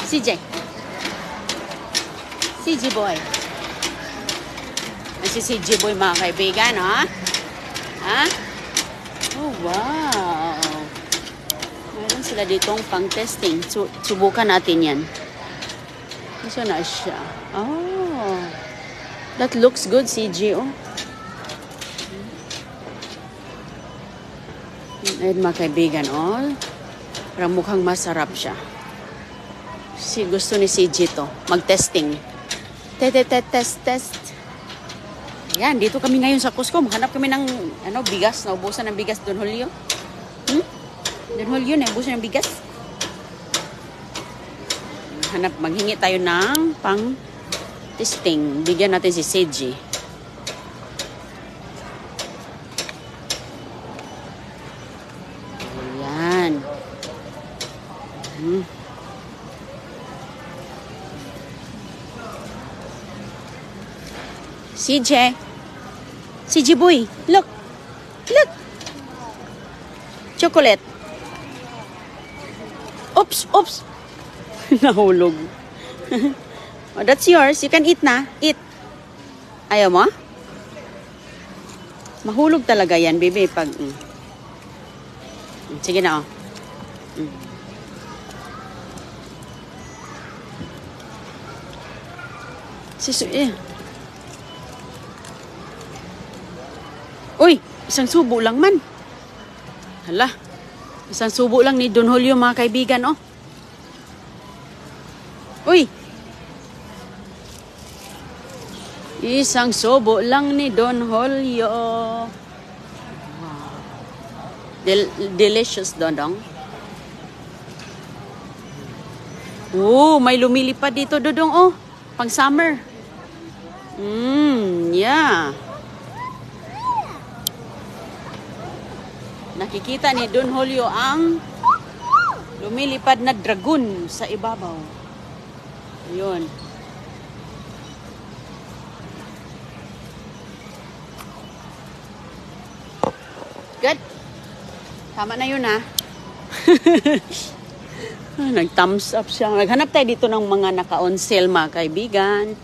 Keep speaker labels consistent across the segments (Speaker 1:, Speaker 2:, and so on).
Speaker 1: CJ. CJ boy. Si CJ boy mga kaibigan, ha? Ha? Oh, wow. Meron sila ditong pang-testing. Subukan natin yan. Ito na siya. Oh. That looks good, CJ, oh. Ayun mga kaibigan, oh. Parang mukhang masarap siya. Gusto ni CJ to. Mag-testing. Test. Ayan, dito kami ngayon sa Cusco. Maghanap kami ng bigas. Naubusan ng bigas, Don Julio. Don Julio, naubusan ng bigas. Maghingi tayo ng pang-testing. Bigyan natin si CJ. Ayan. CJ boy, look. Chocolate. Oops. Nahulog. Oh, that's yours. You can eat na. Eat. Ayaw mo? Mahulog talaga yan, baby, pag... Sige na, oh. Uy, isang subo lang man. Hala, isang subo lang ni Don Julio mga kaibigan, oh. Uy, isang subo lang ni Don Julio. Wow. Delicious, Dodong. Oh, may lumilipad dito, Dodong, oh. Pang summer. Yeah. Nakikita ni Don Julio ang lumilipad na dragon sa ibabaw. Ayun. Good. Tama na yun, ha? Nag-thumbs up siya. Naghanap tayo dito ng mga naka-on sale, mga kaibigan.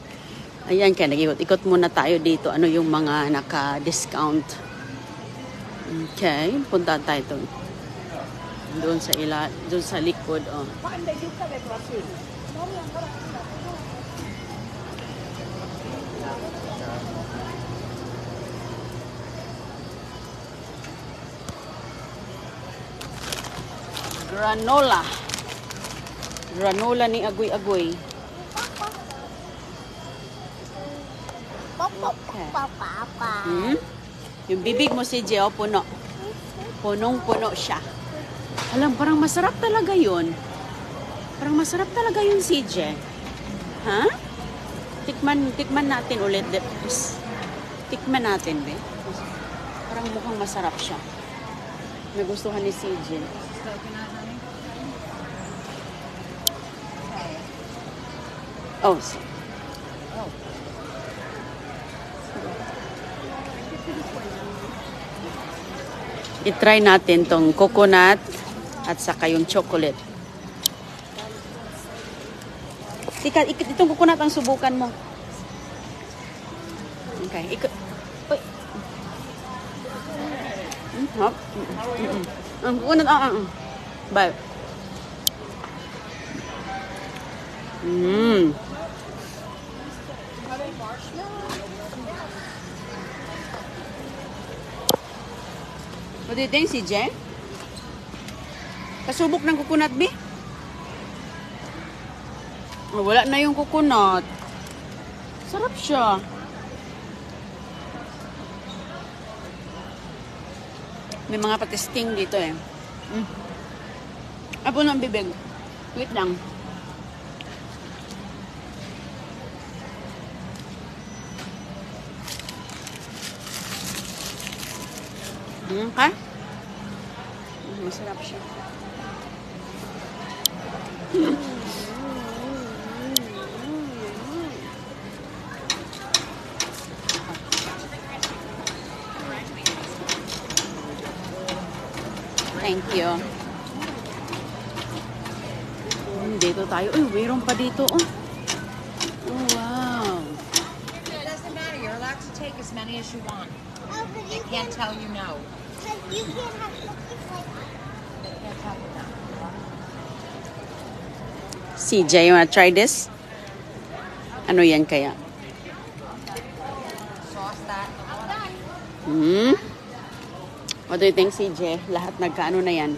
Speaker 1: Ayan, kaya nag-ikot muna tayo dito. Ano yung mga naka-discount. Okay, punta tayo doon sa likod, oh. Granola ni Agoy-Agoy. Okay. Yung bibig mo si Gio, puno. Punong-puno siya. Alam, parang masarap talaga yun. Parang masarap talaga yun, CJ. Ha? Tikman natin ulit. Tikman natin, be. Parang mukhang masarap siya. Nagustuhan ni CJ. Oh, i-try natin tong coconut at saka yung chocolate. Itong coconut ang subukan mo. Okay. Ang coconut, Bye. What do you think, CJ? Kasubok ng coconut, be? Oh, wala na yung coconut. Sarap siya. May mga patesting dito, eh. Apo ng bibig. Wait lang. Okay? Masarap siya. Thank you. Dito tayo. Uy, mayroon pa dito. Oh, oh wow.
Speaker 2: It doesn't matter. You're allowed to take as many as you want.
Speaker 3: Oh, but
Speaker 2: They can't tell you no.
Speaker 3: you can't have cookies like that.
Speaker 2: They can't tell you no.
Speaker 1: CJ, you wanna try this? Ano yan kaya?
Speaker 2: Sauce that.
Speaker 1: Hmm? What do you think, CJ? Lahat nagkaano na yan?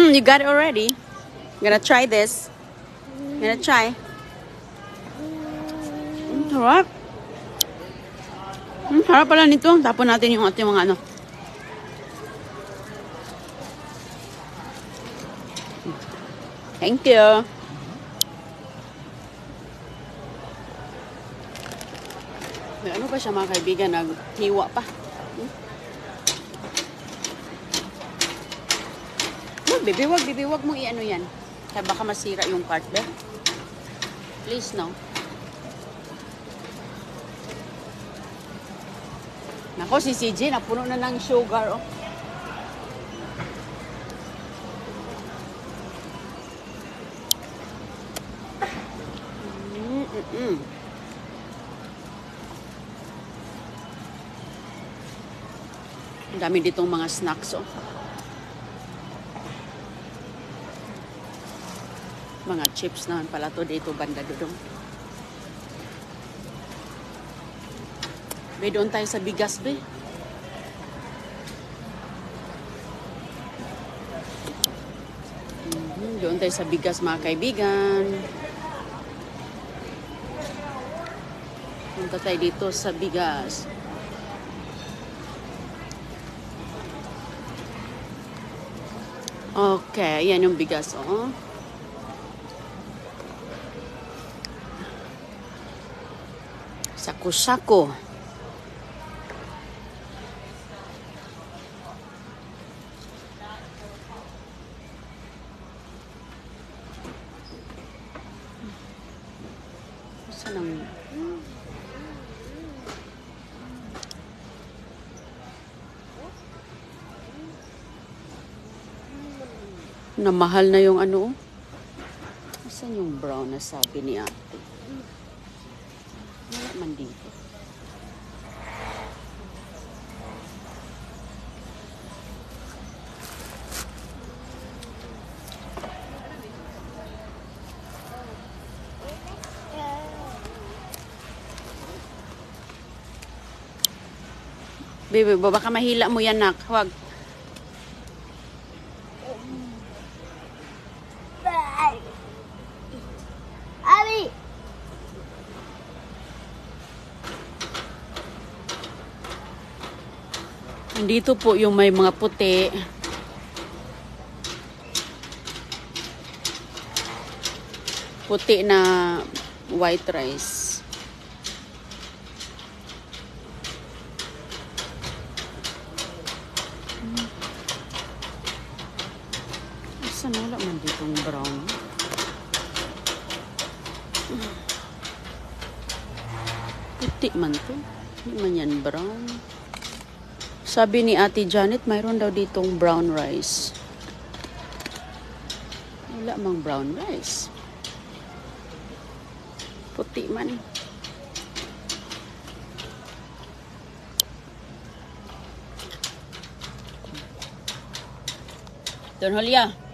Speaker 1: You got it already. I'm gonna try this. I'm gonna try. Harap. Harap pala nito. Tapon natin yung ating mga ano. Thank you. May ano pa siya mga kaibigan? Naghiwa pa. Wag mo i-ano yan. Kaya baka masira yung cart, be. Please, no. Nako, si CJ, napuno na ng sugar, oh. Ang dami ditong mga snacks, oh. Mga chips naman pala to dito banda dudong. Be, doon tayo sa bigas, be. Doon tayo sa bigas, mga kaibigan. Punta tayo dito sa bigas. Okay, yan yung bigas, oh. Sako-sako. Saan ang... Namahal na yung ano. Saan yung brown na sabi ni ate? Wala man dito. Baby, baka mahila mo yan, nak. Huwag.
Speaker 3: Abby!
Speaker 1: Nandito po yung may mga puti. Puti na white rice. Saan wala man ditong brown? Puti man to. Hindi man yan brown. Sabi ni Ate Janet, mayroon daw ditong brown rice. Wala mang brown rice. Puti man. Don Julia.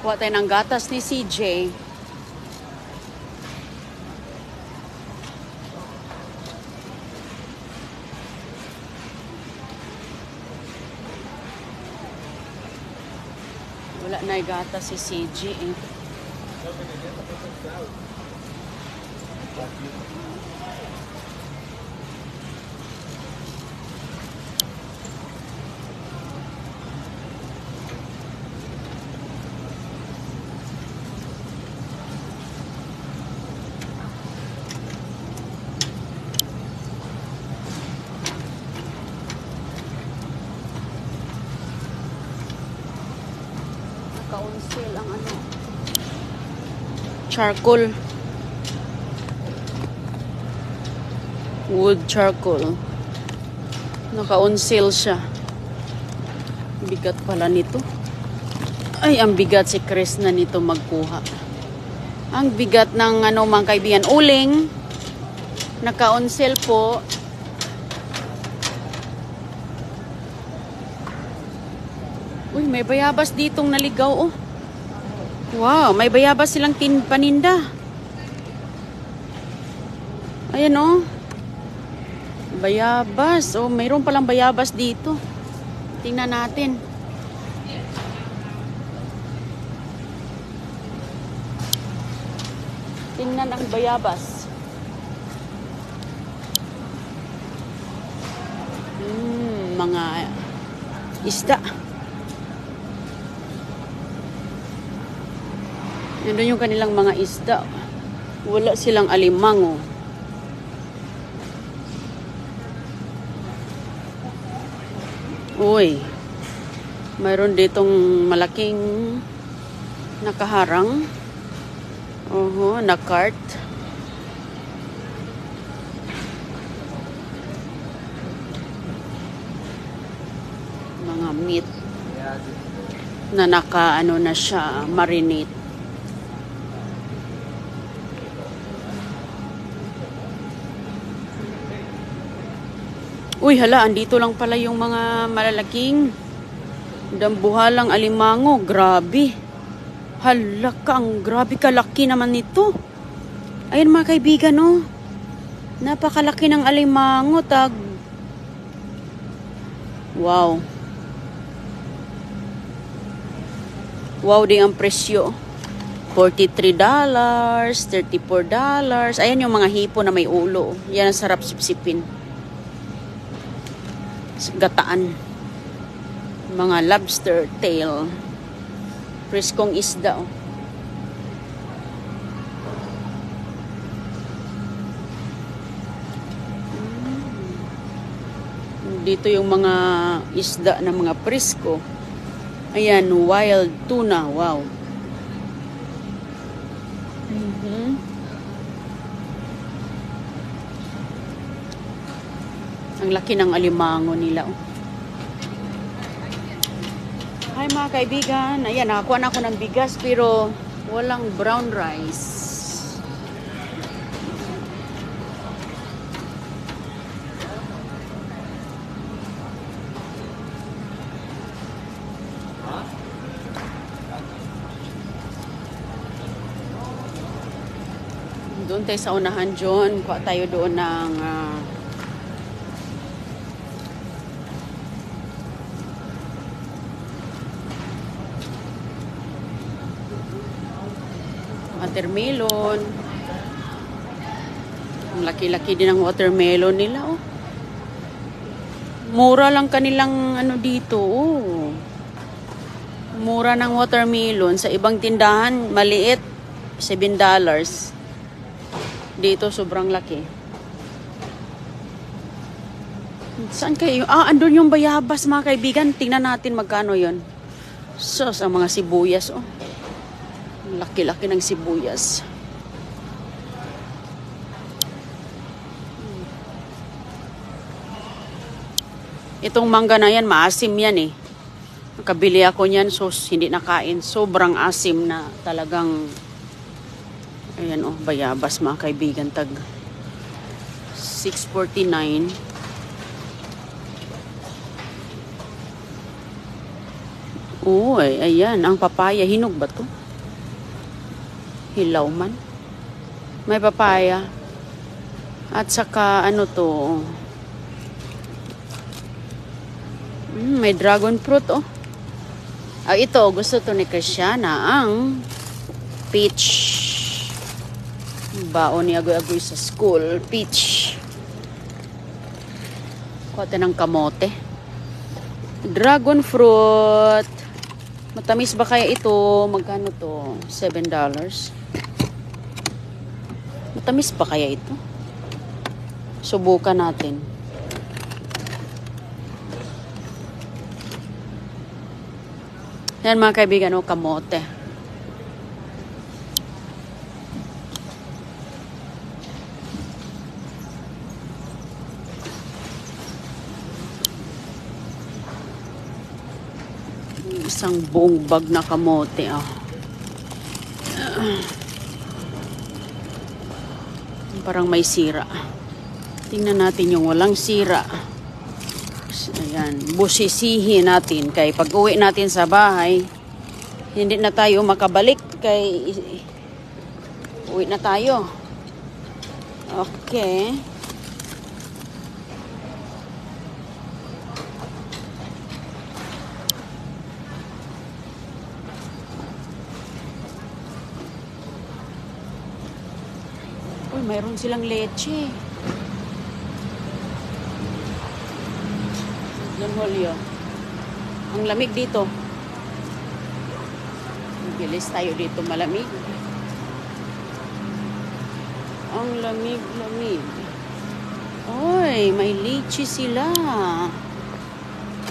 Speaker 1: Kuha tayo ng gatas ni CJ. Wala na yung gatas si CJ eh. Naka-on-sale ang ano. Charcoal. Wood charcoal. Naka-on-sale siya. Bigat pala nito. Ay, ang bigat si Chris na nito magkuha. Ang bigat ng ano mga kaibigan. Uling. Naka-on-sale po. Uy, may bayabas ditong naligaw, oh. Wow, may bayabas silang paninda. Ayan, oh. Bayabas. Oh, mayroon palang bayabas dito. Tingnan natin. Tingnan ang bayabas. Mga isda. Nandun yung kanilang mga isda. Wala silang alimango. Uy. Mayroon ditong malaking nakaharang. Oho, na cart. Mga meat. Na naka-ano na siya, marinate. Uy, hala, andito lang pala yung mga malalaking dambuhalang alimango. Grabe. Hala ka, ang grabe kalaki naman nito. Ayan mga kaibigan, oh. Napakalaki ng alimango, tag. Wow. Wow din ang presyo. $43, $34. Ayan yung mga hipo na may ulo. Yan ang sarap sipsipin. Gataan. Mga lobster tail. Preskong isda, oh. Dito yung mga isda na mga presko. Ayan, wild tuna. Wow. Ang laki ng alimango nila, oh. Hi mga kaibigan. Ayan, nakakuha na ako ng bigas pero walang brown rice. Doon tayo sa unahan, John. Kuha tayo doon ng watermelon. Ang laki-laki din ang watermelon nila, oh. Mura lang kanilang ano dito, oh. Mura ng watermelon. Sa ibang tindahan, maliit, $7. Dito, sobrang laki. Saan kayo? Andun yung bayabas, mga kaibigan. Tingnan natin magkano yon. Sos, ang mga sibuyas, oh. Laki-laki ng sibuyas. Itong mangga na yan, maasim yan eh. Nakabili ako niyan, so hindi nakain. Sobrang asim na talagang. Ayan, oh, bayabas mga kaibigan. Tag $6.49. Uy, ayan. Ang papaya. Hinog ba to? Hilaw man. May papaya. At saka, ano to? May dragon fruit, oh. Ito, gusto to ni Christiana. Ang peach. Baon ni agoy-agoy sa school. Peach. Kuha tayo ng kamote. Dragon fruit. Matamis ba kaya ito? Magkano to? $7. Matamis ba kaya ito? Subukan natin. Yan mga kaibigan, oh, kamote. Isang buong bag na kamote, oh. Parang may sira. Tingnan natin yung walang sira. Ayan, busisihin natin kay pag uwi natin sa bahay, hindi na tayo makabalik kay uwi na tayo. Okay. Uy, mayroon silang leche. Holyo. Ang lamig dito. Bilis tayo dito, malamig. Ang lamig-lamig. Oy, may lychee sila.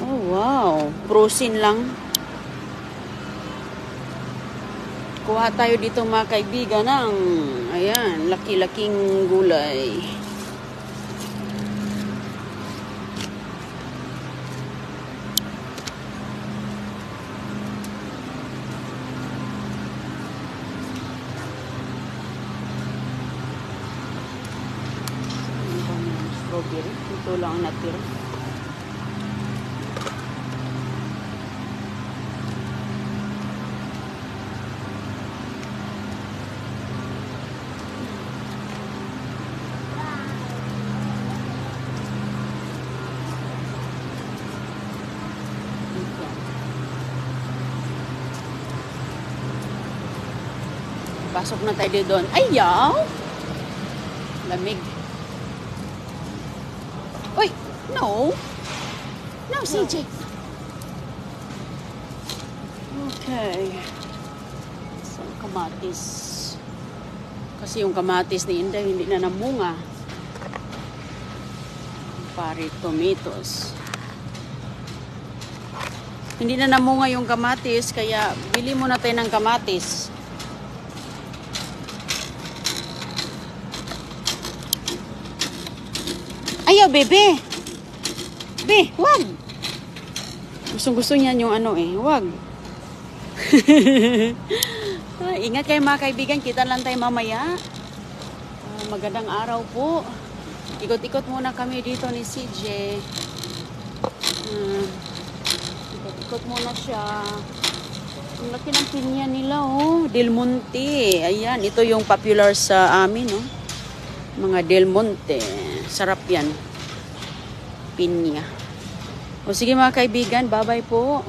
Speaker 1: Oh, wow. Frozen lang. Kuha tayo dito mga kaibigan ng, ayan, laki-laking gulay. Strawberry. Ito lang ang natira. Pasok na tayo doon. Ayaw! Lamig. Uy! No! No, CJ! Okay. So, kamatis. Kasi yung kamatis ni Inday hindi na namunga. Pari tomatoes. Hindi na namunga yung kamatis, kaya bili muna tayo ng kamatis. Ayaw, bebe. Be, wag. Gusto niyan yung ano eh. Wag. Ingat kayo mga kaibigan. Kita lang tayo mamaya. Magandang araw po. Ikot-ikot muna kami dito ni CJ. Ikot-ikot muna siya. Ang laki ng pinya nila, oh. Del Monte. Ayan, ito yung popular sa amin, oh. Mga Del Monte. Sarap yan. Pinya. O sige mga kaibigan, bye-bye po.